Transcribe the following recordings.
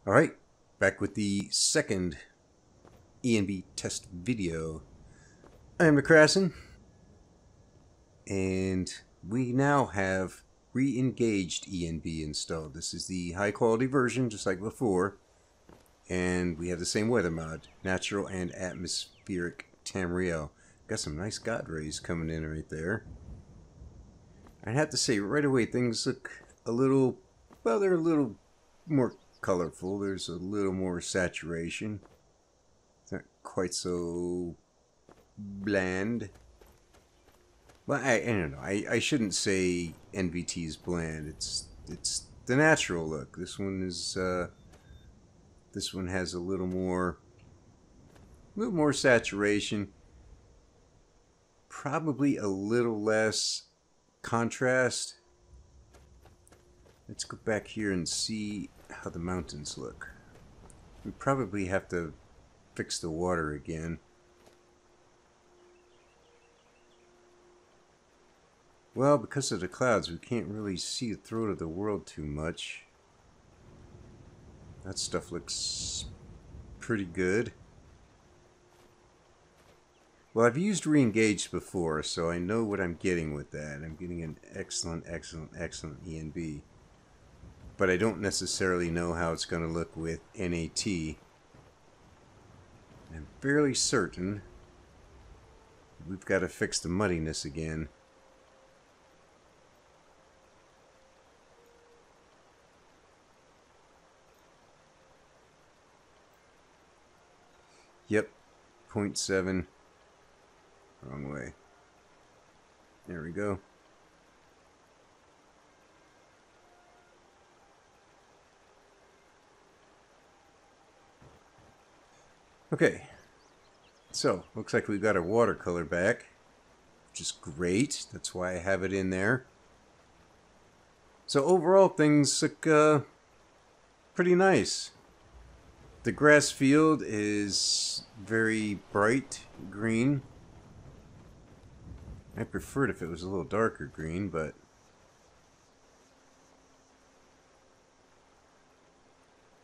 Alright, back with the second ENB test video. I am McCrassin, and we now have Re-engaged ENB installed. This is the high quality version, just like before, and we have the same weather mod, natural and atmospheric Tamriel. Got some nice God rays coming in right there. I have to say right away things look a little, well, they're a little more colorful. There's a little more saturation. It's not quite so bland. Well, I don't know. I shouldn't say NVT is bland. It's the natural look. This one is this one has a little more saturation. Probably a little less contrast. Let's go back here and see how the mountains look. We probably have to fix the water again. Well, because of the clouds, we can't really see the throat of the world too much. That stuff looks pretty good. Well, I've used Re-engaged before, so I know what I'm getting with that. I'm getting an excellent ENB. But I don't necessarily know how it's going to look with NAT. I'm fairly certain we've got to fix the muddiness again. Yep, 0.7. Wrong way. There we go. Okay, so looks like we've got our watercolor back, which is great. That's why I have it in there. So overall things look pretty nice. The grass field is very bright green. I preferred if it was a little darker green, but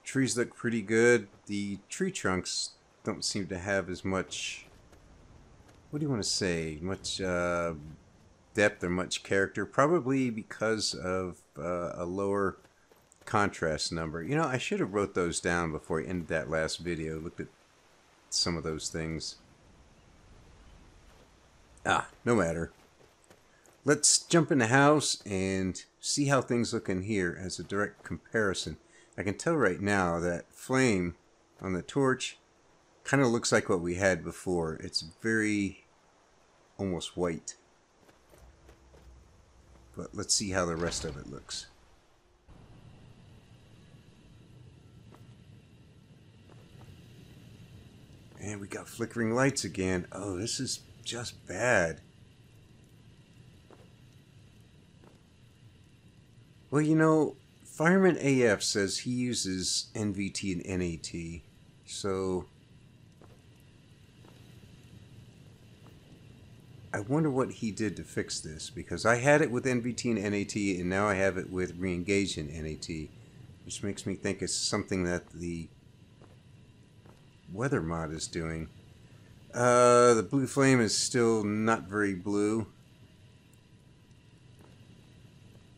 trees look pretty good. The tree trunks don't seem to have as much, what do you want to say, much depth or much character, probably because of a lower contrast number. You know, I should have wrote those down before I ended that last video. Looked at some of those things. No matter. Let's jump in the house and see how things look in here as a direct comparison. I can tell right now that flame on the torch kind of looks like what we had before. It's very almost white. But let's see how the rest of it looks. And we got flickering lights again. Oh, this is just bad. Well, you know, Fireman AF says he uses NVT and NAT. So I wonder what he did to fix this, because I had it with NVT and NAT, and now I have it with Re-engaged and NAT, which makes me think it's something that the weather mod is doing. The blue flame is still not very blue.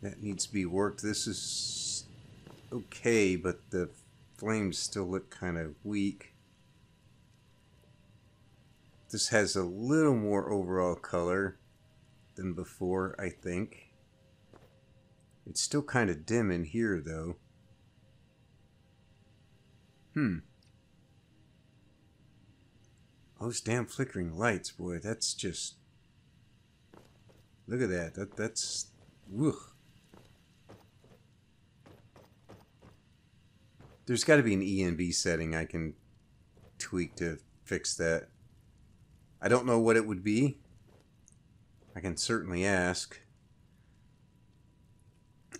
That needs to be worked. This is okay, but the flames still look kind of weak. This has a little more overall color than before, I think. It's still kind of dim in here, though. Those damn flickering lights, boy, that's just... Look at that. That's... Ugh. There's got to be an ENB setting I can tweak to fix that. I don't know what it would be. I can certainly ask.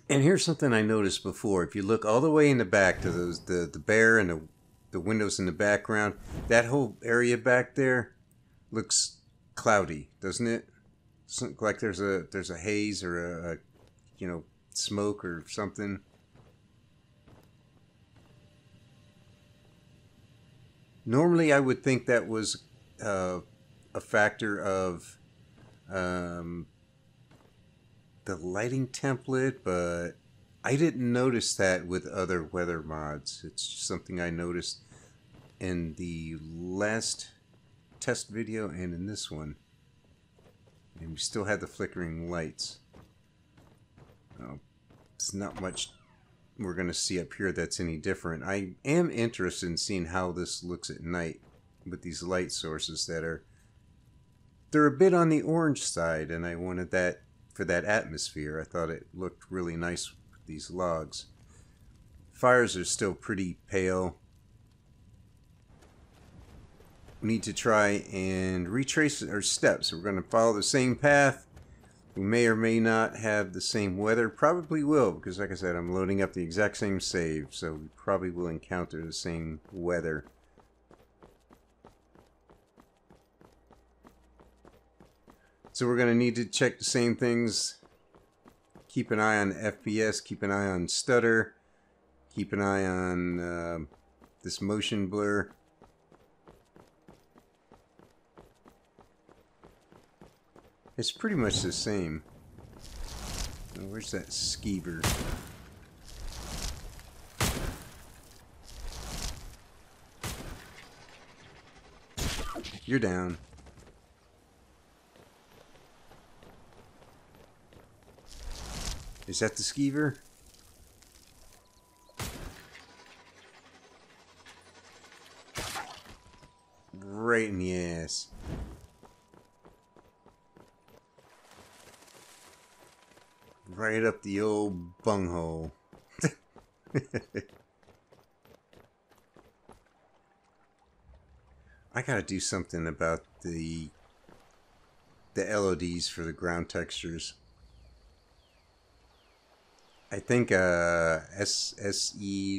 And here's something I noticed before. If you look all the way in the back to those the bear and the windows in the background, that whole area back there looks cloudy, doesn't it? Doesn't look like there's a haze or a you know, smoke or something. Normally, I would think that was a factor of the lighting template, but I didn't notice that with other weather mods. It's just something I noticed in the last test video and in this one. And we still had the flickering lights. Oh, it's not much we're going to see up here that's any different. I am interested in seeing how this looks at night with these light sources that are... They're a bit on the orange side, and I wanted that for that atmosphere. I thought it looked really nice with these logs. Fires are still pretty pale. We need to try and retrace our steps. We're going to follow the same path. We may or may not have the same weather. Probably will, because like I said, I'm loading up the exact same save, so we probably will encounter the same weather. So we're going to need to check the same things. Keep an eye on FPS, keep an eye on stutter, keep an eye on this motion blur. It's pretty much the same. Oh, where's that skeever? You're down. Is that the skeever? Right in the ass. Right up the old bunghole. I gotta do something about the LODs for the ground textures. I think SE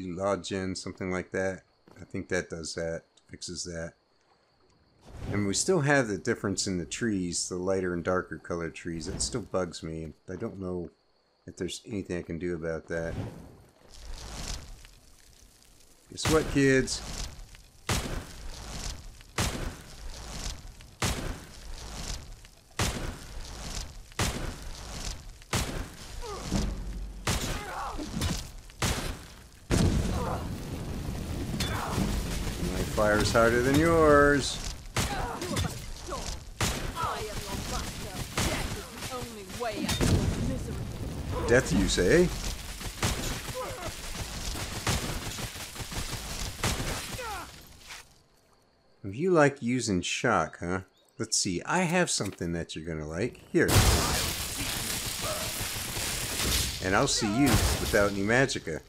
Logen, something like that. I think that does that, fixes that. And we still have the difference in the trees, the lighter and darker colored trees. That still bugs me. I don't know if there's anything I can do about that. Guess what, kids? My fire's harder than yours. Death, you say? You like using shock, huh? Let's see. I have something that you're gonna like. Here. And I'll see you without any magicka.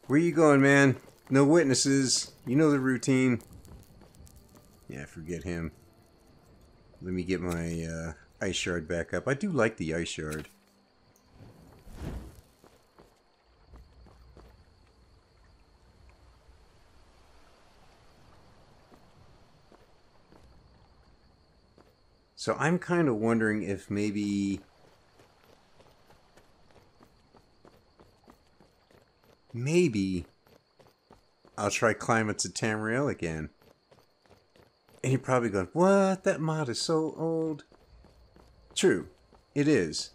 Where you going, man? No witnesses. You know the routine. Yeah, forget him. Let me get my ice shard back up. I do like the ice shard. So I'm kind of wondering if maybe I'll try Climates of Tamriel again. And you're probably going, what? That mod is so old. True, it is.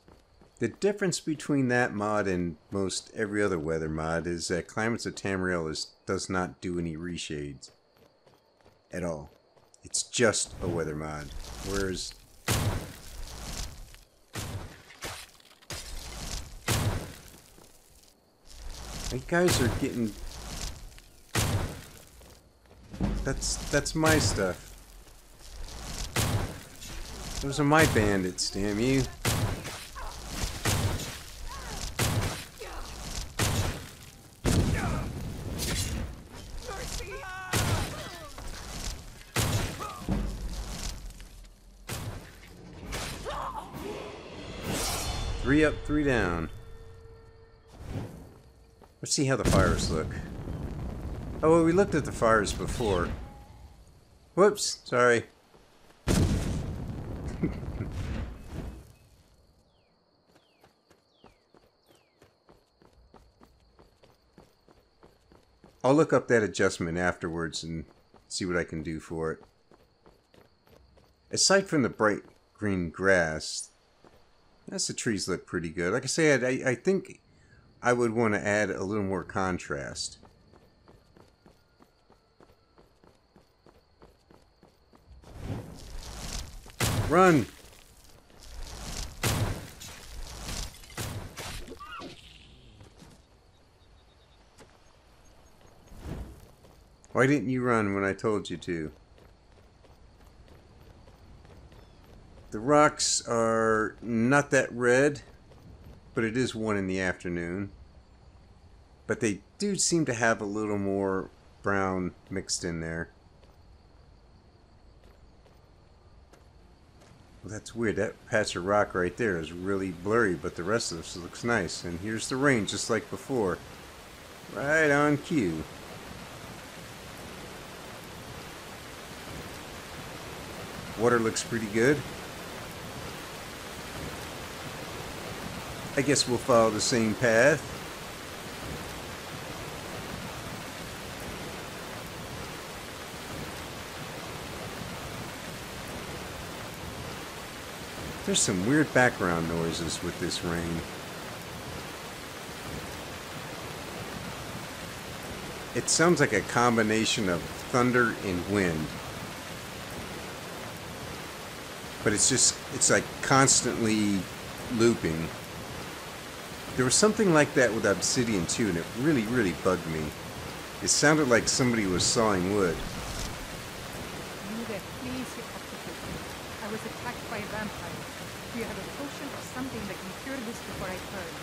The difference between that mod and most every other weather mod is that Climates of Tamriel does not do any reshades at all. It's just a weather mod. Whereas you guys are getting... That's my stuff. Those are my bandits, damn you. Three up, three down. Let's see how the fires look. Oh, well, we looked at the fires before. Whoops, sorry. I'll look up that adjustment afterwards and see what I can do for it. Aside from the bright green grass, the trees look pretty good. Like I said, I think I would want to add a little more contrast. Run! Why didn't you run when I told you to? The rocks are not that red, but it is 1 in the afternoon. But they do seem to have a little more brown mixed in there. Well, that's weird. That patch of rock right there is really blurry, but the rest of this looks nice. And here's the rain, just like before. Right on cue. Water looks pretty good. I guess we'll follow the same path. There's some weird background noises with this rain. It sounds like a combination of thunder and wind. But it's like constantly looping. There was something like that with Obsidian too, and it really, really bugged me. It sounded like somebody was sawing wood. You there, please, you have to help me. I was attacked by a vampire. Do you have a potion or something that can cure this before I burn?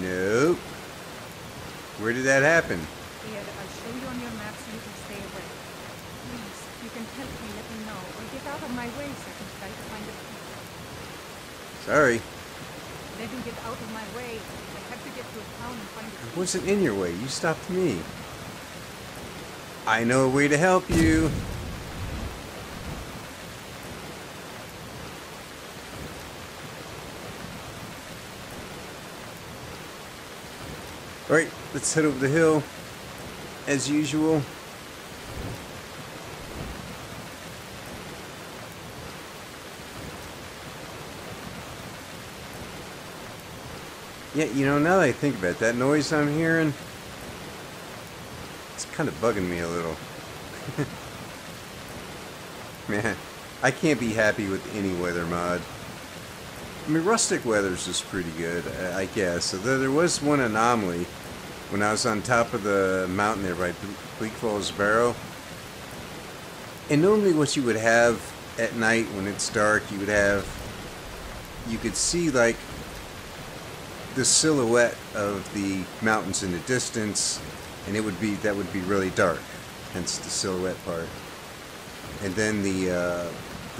Nope. Where did that happen? Here, I'll show you on your map so you can stay away. Please, if you can help me, let me know. Or get out of my way so I can try to find a peace. Sorry. Let me get out of my way. I have to get to a town and find a I peace. wasn't in your way. You stopped me. I know a way to help you. Alright, let's head over the hill. As usual. Yeah, you know, now that I think about it, that noise I'm hearing, it's kind of bugging me a little. Man, I can't be happy with any weather mod. I mean, rustic weather's just pretty good, I guess. So there was one anomaly when I was on top of the mountain there by Bleak Falls Barrow. And normally what you would have at night when it's dark, you could see like the silhouette of the mountains in the distance, and that would be really dark, hence the silhouette part. And then the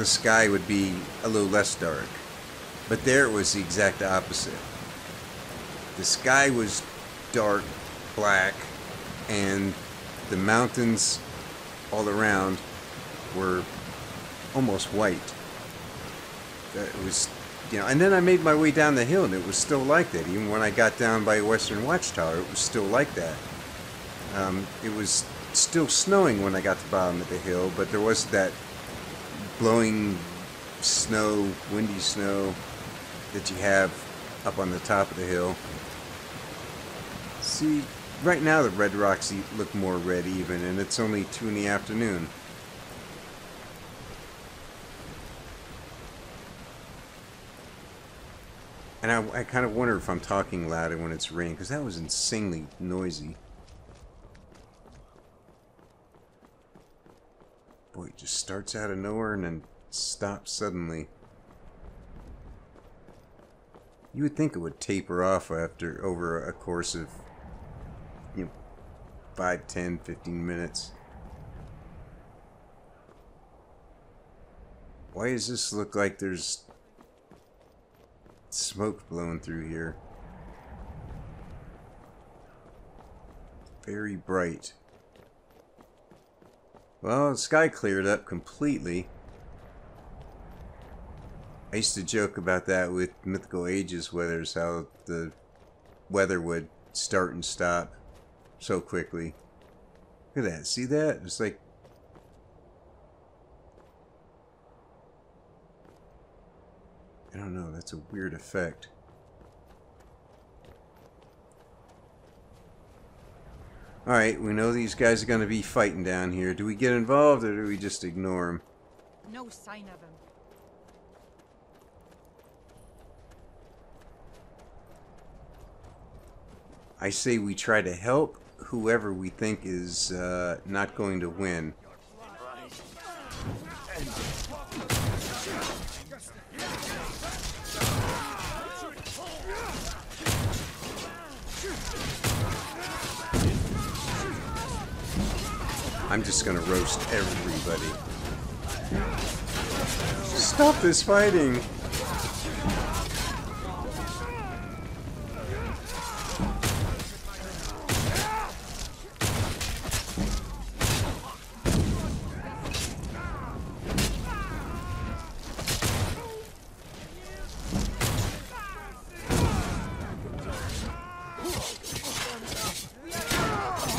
sky would be a little less dark. But there it was the exact opposite. The sky was dark, black, and the mountains all around were almost white. It was, you know, and then I made my way down the hill and it was still like that. Even when I got down by Western Watchtower, it was still like that. It was still snowing when I got to the bottom of the hill, but there was that blowing snow, windy snow that you have up on the top of the hill. See, right now the red rocks look more red even, and it's only 2 in the afternoon. And I kind of wonder if I'm talking louder when it's raining, because that was insanely noisy. Boy, it just starts out of nowhere and then stops suddenly. You would think it would taper off over a course of, 5, 10, 15 minutes. Why does this look like there's smoke blowing through here? Very bright. Well, the sky cleared up completely. I used to joke about that with Mythical Ages weathers, how the weather would start and stop. so quickly. Look at that. See that? It's like... I don't know. That's a weird effect. Alright, we know these guys are going to be fighting down here. Do we get involved or do we just ignore them? No sign of him. I say we try to help whoever we think is not going to win. I'm just gonna roast everybody. Stop this fighting!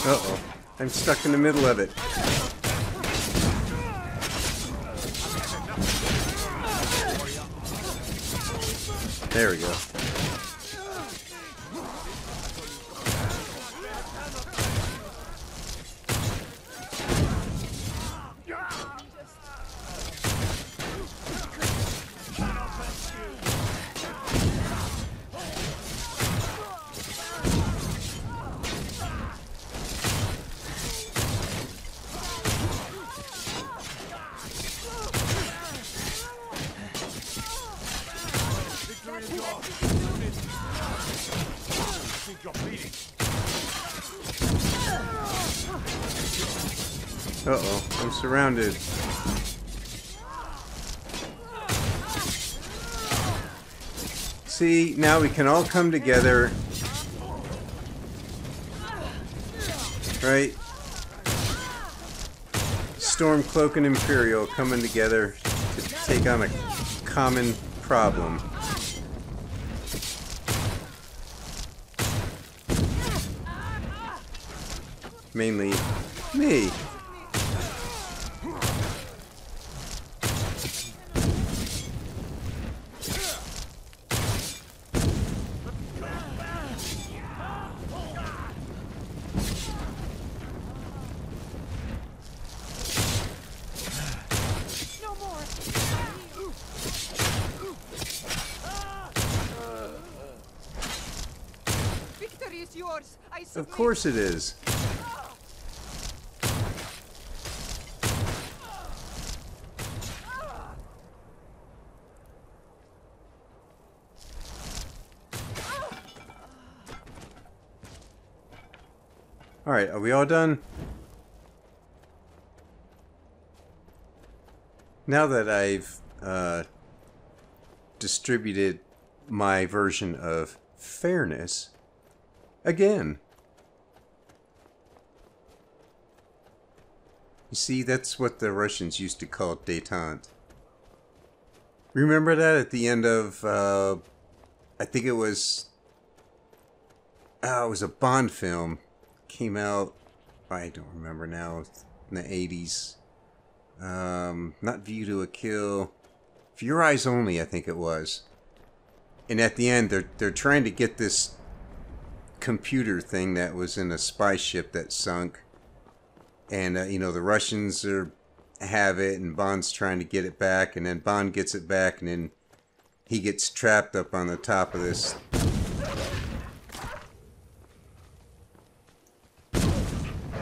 Uh-oh. I'm stuck in the middle of it. There we go. Uh-oh, I'm surrounded. See, now we can all come together. Right? Stormcloak and Imperial coming together to take on a common problem. Mainly me. Of course it is. Alright, are we all done? Now that I've distributed my version of fairness, again. You see, that's what the Russians used to call détente. Remember that at the end of, I think it was a Bond film. Came out, I don't remember now, in the 80s. Not View to a Kill. For Your Eyes Only, I think it was. And at the end, they're trying to get this computer thing that was in a spy ship that sunk. And, you know, the Russians have it, and Bond's trying to get it back, and then Bond gets it back, and then he gets trapped up on the top of this.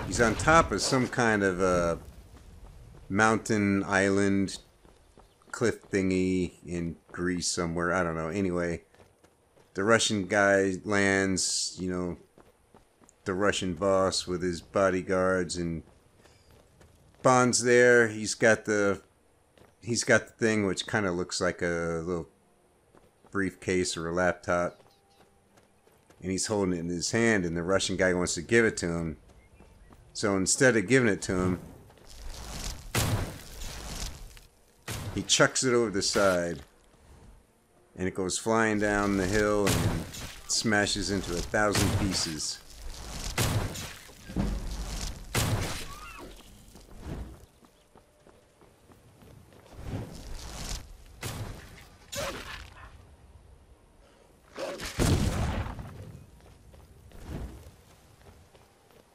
He's on top of some kind of a mountain island cliff thingy in Greece somewhere. I don't know. Anyway, the Russian guy lands, you know, the Russian boss with his bodyguards, and Bond's there. He's got the thing which kind of looks like a little briefcase or a laptop, and he's holding it in his hand, and the Russian guy wants to give it to him. So instead of giving it to him, he chucks it over the side, and it goes flying down the hill and smashes into 1,000 pieces.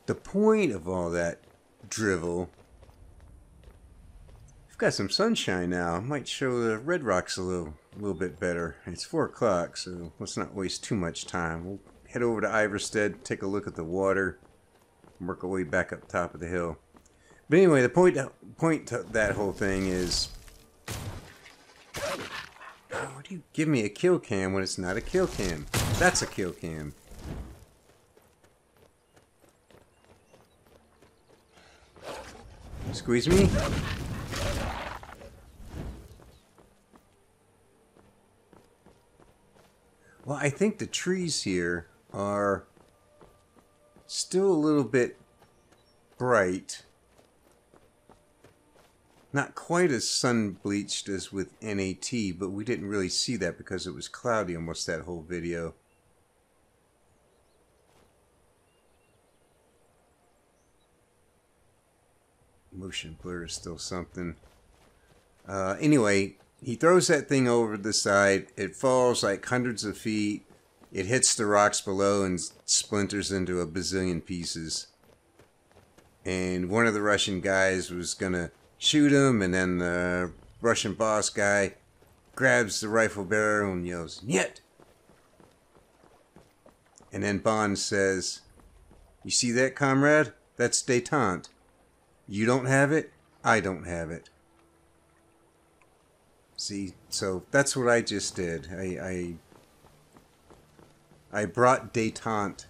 the point of all that drivel. We've got some sunshine now. I might show the red rocks a little bit better. It's 4 o'clock, so let's not waste too much time. We'll head over to Iverstead, take a look at the water, and work our way back up top of the hill. But anyway, the point to that whole thing is, how do you give me a kill cam when it's not a kill cam? That's a kill cam. Squeeze me. Well, I think the trees here are still a little bit bright. Not quite as sun-bleached as with NAT, but we didn't really see that because it was cloudy almost that whole video. Motion blur is still something. Anyway, he throws that thing over the side. It falls like hundreds of feet. It hits the rocks below and splinters into a bazillion pieces. And one of the Russian guys was gonna shoot him, and then the Russian boss guy grabs the rifle barrel and yells, "Niet!" And then Bond says, "You see that, comrade? That's détente. You don't have it, I don't have it." See, so that's what I just did. I brought détente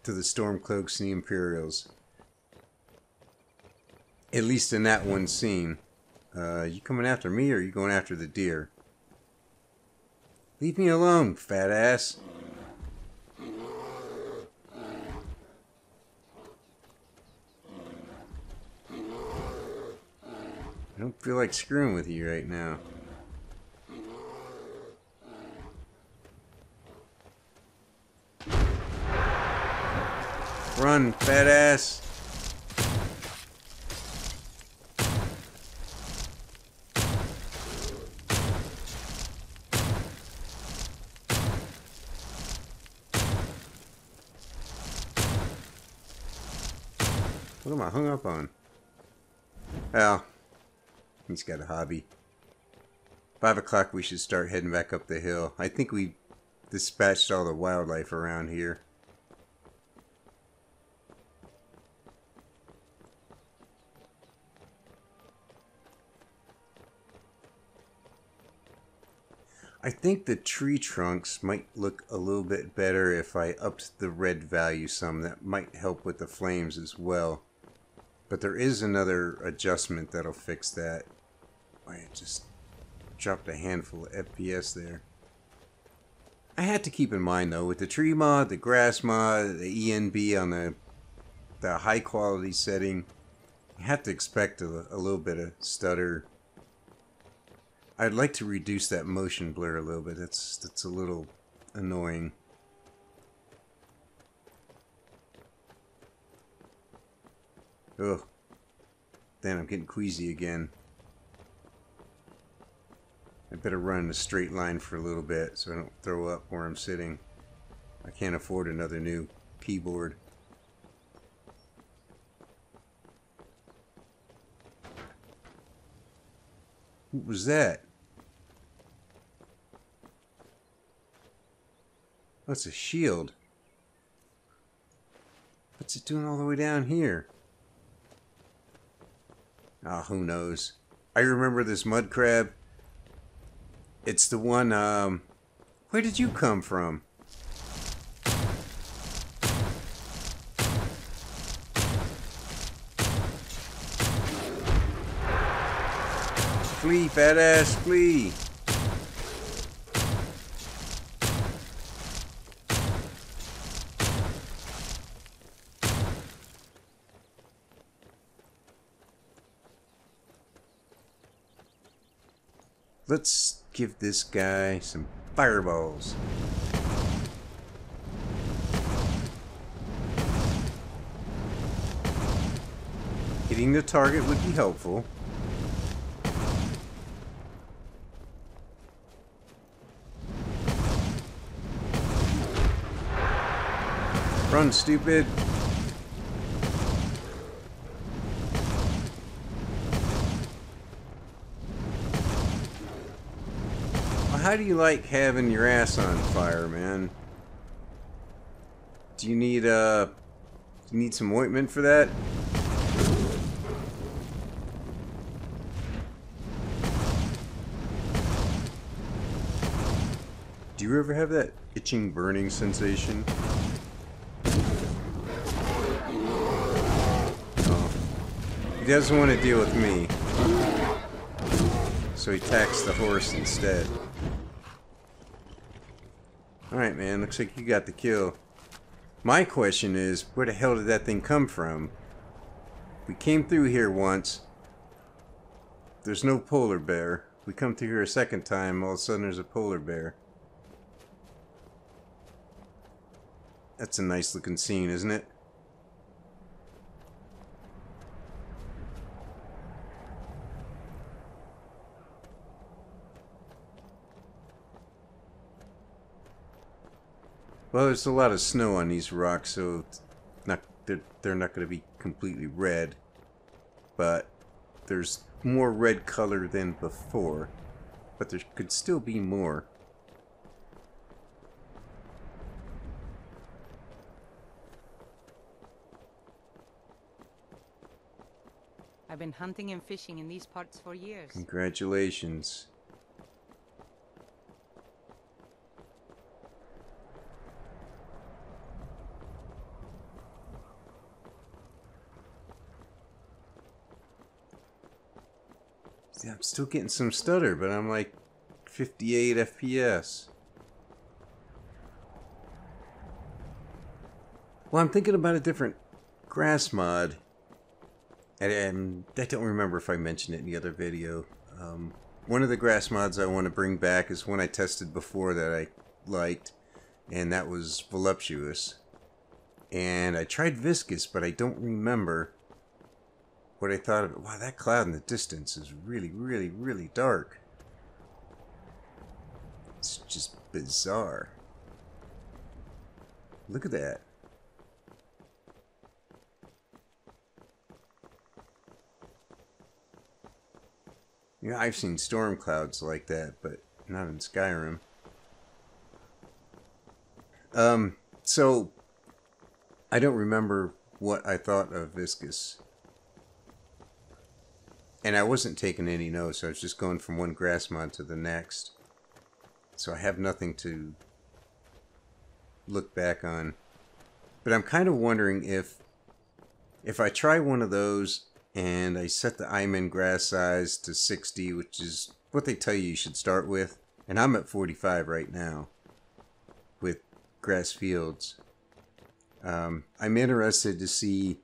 to the Stormcloaks and the Imperials. At least in that one scene. You coming after me, or are you going after the deer? Leave me alone, fat ass. I don't feel like screwing with you right now. Run, fat ass. What am I hung up on? Well, he's got a hobby. 5 o'clock, we should start heading back up the hill. I think we dispatched all the wildlife around here. I think the tree trunks might look a little bit better if I upped the red value some. That might help with the flames as well. But there is another adjustment that'll fix that. I just dropped a handful of FPS there. I had to keep in mind though, with the tree mod, the grass mod, the ENB on the high quality setting, you have to expect a little bit of stutter. I'd like to reduce that motion blur a little bit. That's a little annoying. Ugh. Then I'm getting queasy again. I better run in a straight line for a little bit so I don't throw up where I'm sitting. I can't afford another new keyboard. What was that? That's a shield. What's it doing all the way down here? Ah, who knows? I remember this mud crab. It's the one, where did you come from? Flee, fat ass, flee! Let's give this guy some fireballs. Hitting the target would be helpful. Run, stupid! Well, how do you like having your ass on fire, man? Do you need some ointment for that? Do you ever have that itching, burning sensation? Oh. He doesn't want to deal with me. So he attacks the horse instead. Alright, man. Looks like you got the kill. My question is, where the hell did that thing come from? We came through here once. There's no polar bear. We come through here a second time, all of a sudden there's a polar bear. That's a nice looking scene, isn't it? Well, there's a lot of snow on these rocks, so it's not, they're not going to be completely red. But there's more red color than before. But there could still be more. I've been hunting and fishing in these parts for years. Congratulations. See, I'm still getting some stutter, but I'm like 58 FPS. Well, I'm thinking about a different grass mod. And I don't remember if I mentioned it in the other video. One of the grass mods I want to bring back is one I tested before that I liked, and that was Voluptuous. And I tried Viscous, but I don't remember what I thought of it. Wow, that cloud in the distance is really, really, really dark. It's just bizarre. Look at that. You know, I've seen storm clouds like that, but not in Skyrim. So I don't remember what I thought of Viscous. And I wasn't taking any notes, I was just going from one grass mod to the next. So I have nothing to look back on. But I'm kind of wondering if I try one of those and I set the IMIN grass size to 60, which is what they tell you should start with. And I'm at 45 right now with grass fields. I'm interested to see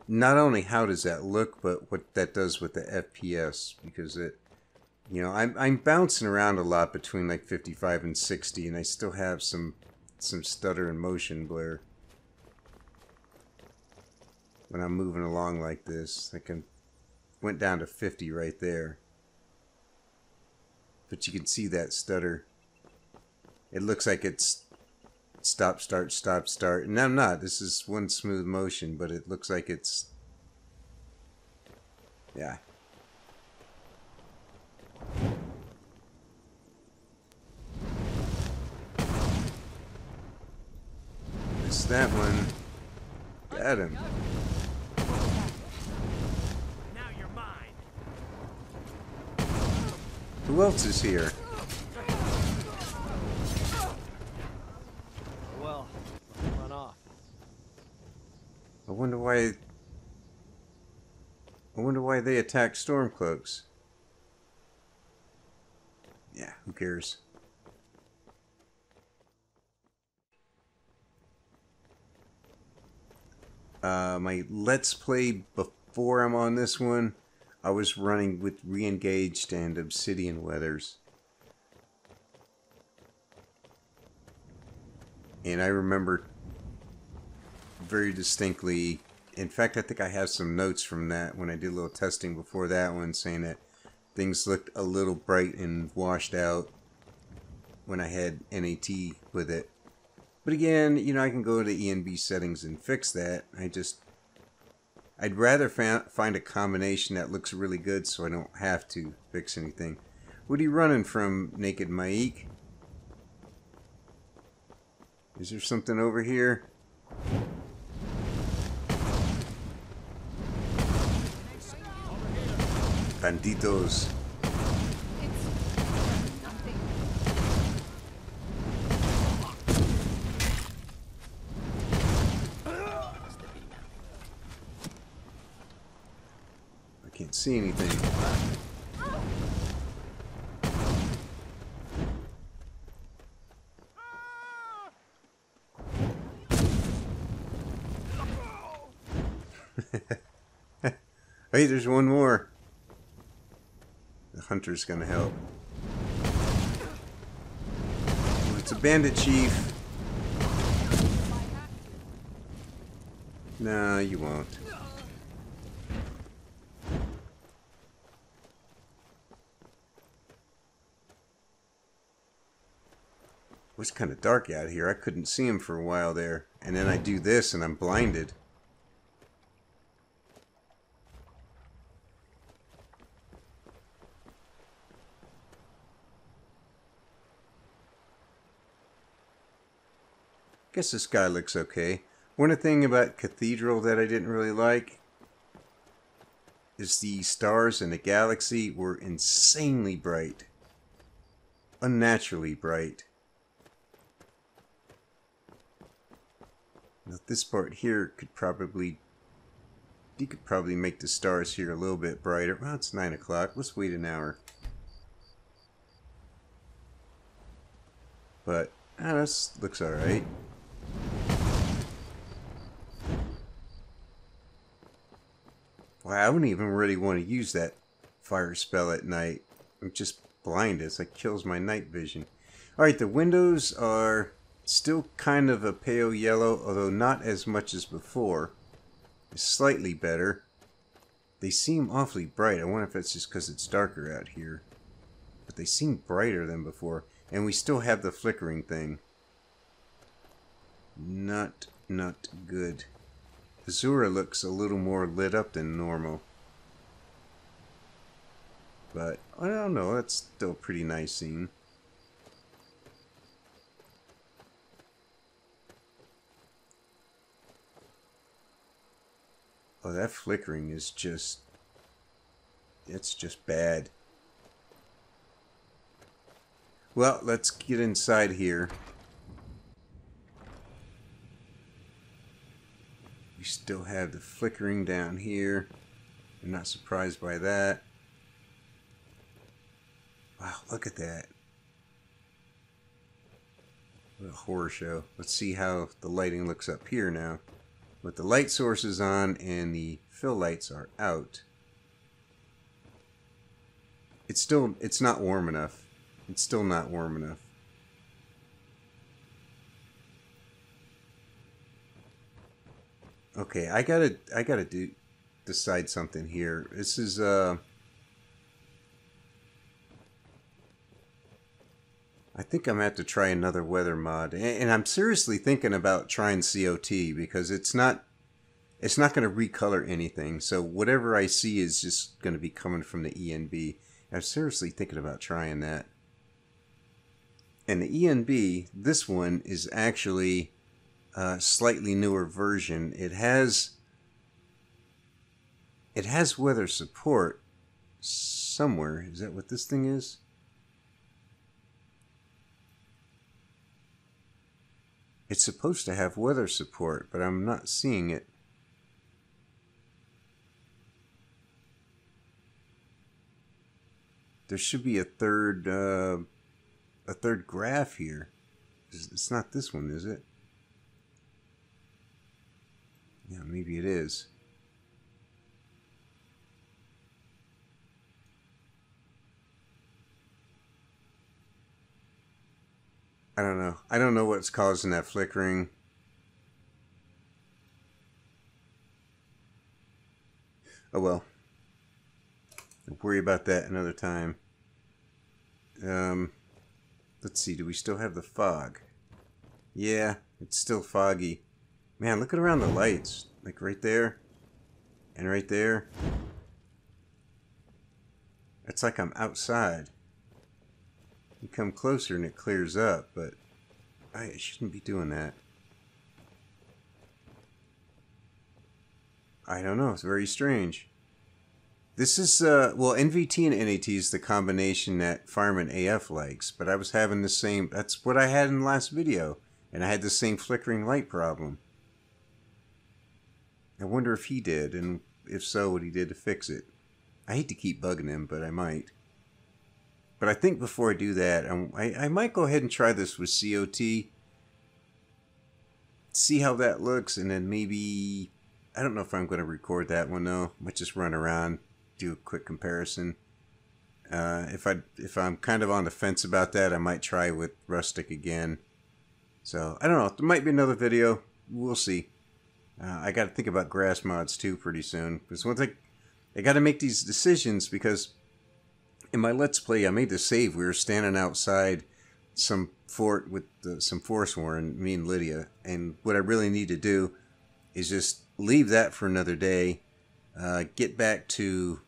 not only how does that look, but what that does with the FPS. Because it, you know, I'm bouncing around a lot between like 55 and 60, and I still have some stutter and motion blur. When I'm moving along like this, went down to 50 right there. But you can see that stutter. It looks like it's stop, start, stop, start. And I'm not. This is one smooth motion, but it looks like it's... Yeah. Missed that one. Got him. Who else is here? Well, run off. I wonder why they attack Stormcloaks. Yeah, who cares? My Let's Play before I'm on this one, I was running with Re-engaged and Obsidian Weathers. And I remember very distinctly, in fact I think I have some notes from that when I did a little testing before that one, saying that things looked a little bright and washed out when I had NAT with it. But again, you know, I can go to ENB settings and fix that. I'd rather find a combination that looks really good so I don't have to fix anything. What are you running from, Naked Maik? Is there something over here? Banditos. It's something. I can't see anything. Hey, there's one more. The hunter's gonna help. Oh, it's a bandit chief. No, you won't. It was kind of dark out here. I couldn't see him for a while there. And then I do this and I'm blinded. Guess the sky looks okay. One thing about Cathedral that I didn't really like is the stars in the galaxy were insanely bright. Unnaturally bright. Now this part here could probably... You could probably make the stars here a little bit brighter. Well, it's 9 o'clock. Let's wait an hour. But, this looks alright. Wow, I wouldn't even really want to use that fire spell at night. I'm just blinded. It's like kills my night vision. Alright, the windows are still kind of a pale yellow, although not as much as before. It's slightly better. They seem awfully bright. I wonder if that's just because it's darker out here. But they seem brighter than before. And we still have the flickering thing. Not good. Azura looks a little more lit up than normal. But, I don't know, that's still a pretty nice scene. Oh, that flickering is just... It's just bad. Well, let's get inside here. We still have the flickering down here. I'm not surprised by that. Wow, look at that. What a horror show. Let's see how the lighting looks up here now. With the light sources on and the fill lights are out. It's not warm enough. It's still not warm enough. Okay, I gotta decide something here. This is I think I'm gonna have to try another weather mod, and I'm seriously thinking about trying COT because it's not going to recolor anything. So whatever I see is just going to be coming from the ENB. I'm seriously thinking about trying that. And the ENB, this one is actually a slightly newer version. It has weather support somewhere. Is that what this thing is? It's supposed to have weather support, but I'm not seeing it. There should be a third graph here. It's not this one, is it? Yeah, maybe it is. I don't know. I don't know what's causing that flickering. Oh well. We'll worry about that another time. Let's see. Do we still have the fog? Yeah, It's still foggy. Man, look at around the lights. Like right there. And right there. It's like I'm outside. You come closer and it clears up, but I shouldn't be doing that. I don't know. It's very strange. This is, well, NVT and NAT is the combination that Fireman AF likes, but I was having the same, that's what I had in the last video, and I had the same flickering light problem. I wonder if he did, and if so, what he did to fix it. I hate to keep bugging him, but I might. But I think before I do that, I might go ahead and try this with COT. See how that looks, and then maybe, I don't know if I'm going to record that one though. I might just run around, do a quick comparison. If I'm kind of on the fence about that, I might try with Rustic again. So I don't know. There might be another video. We'll see. I got to think about grass mods too pretty soon. Because one thing, I got to make these decisions because in my Let's Play, I made the save. We were standing outside some fort with some Forsworn, me and Lydia, and what I really need to do is just leave that for another day. Get back into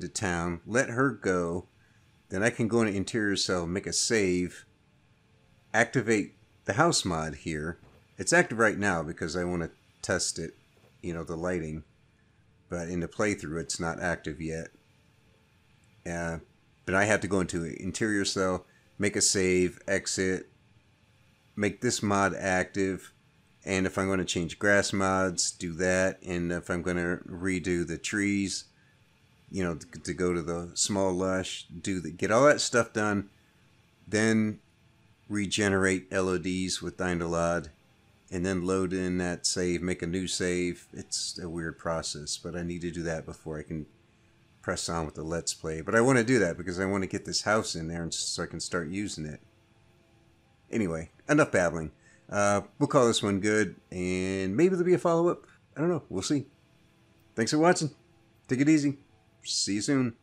town, let her go, then I can go into interior cell, make a save, activate the house mod here. It's active right now because I want to test it, you know, the lighting, but in the playthrough it's not active yet. But I have to go into interior cell, make a save, exit, make this mod active, and if I'm going to change grass mods, do that, and if I'm going to redo the trees, you know, to go to the small lush, get all that stuff done, then regenerate LODs with Dindalod, and then load in that save, make a new save. It's a weird process, but I need to do that before I can press on with the Let's Play. But I want to do that because I want to get this house in there and so I can start using it. Anyway, enough babbling. We'll call this one good, and maybe there'll be a follow-up. I don't know. We'll see. Thanks for watching. Take it easy. See you soon.